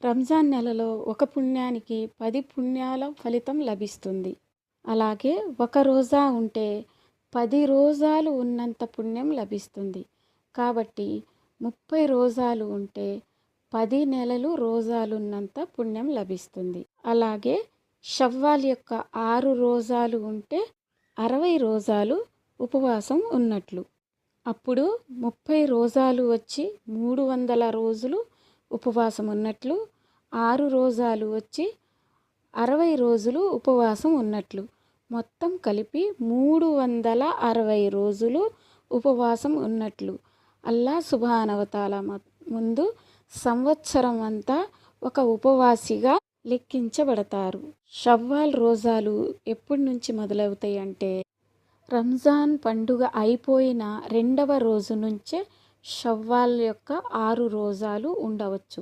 రంజాన్ నెలలో ఒక పుణ్యానికి 10 పుణ్యాల ఫలితం లభిస్తుంది. అలాగే ఒక రోజా ఉంటే 10 రోజాలు ఉన్నంత పుణ్యం లభిస్తుంది. కాబట్టి 30 రోజాలు ఉంటే 10 నెలలు రోజాలున్నంత పుణ్యం లభిస్తుంది. అలాగే షవ్వాల్ యొక్క 6 రోజాలు ఉంటే 60 రోజాలు ఉపవాసం ఉన్నట్లు. అప్పుడు 30 రోజాలు వచ్చి 300 రోజులు ఉపవాసం ఉన్నట్లు, 6 రోజాలు వచ్చి 60 రోజులు ఉపవాసం ఉన్నట్లు. మొత్తం కలిపి 360 రోజులు ఉపవాసం ఉన్నట్లు. అల్లా సుబ్హానహు ముందు సంవత్సరం అంతా ఒక ఉపవాసిగా లెక్కించబడతారు. షవ్వాల్ రోజాలు ఎప్పటి నుంచి మొదలవుతాయి అంటే రంజాన్ పండుగ అయిపోయిన 2వ రోజు నుంచే షవ్వాల్ యొక్క 6 రోజాలు ఉండవచ్చు.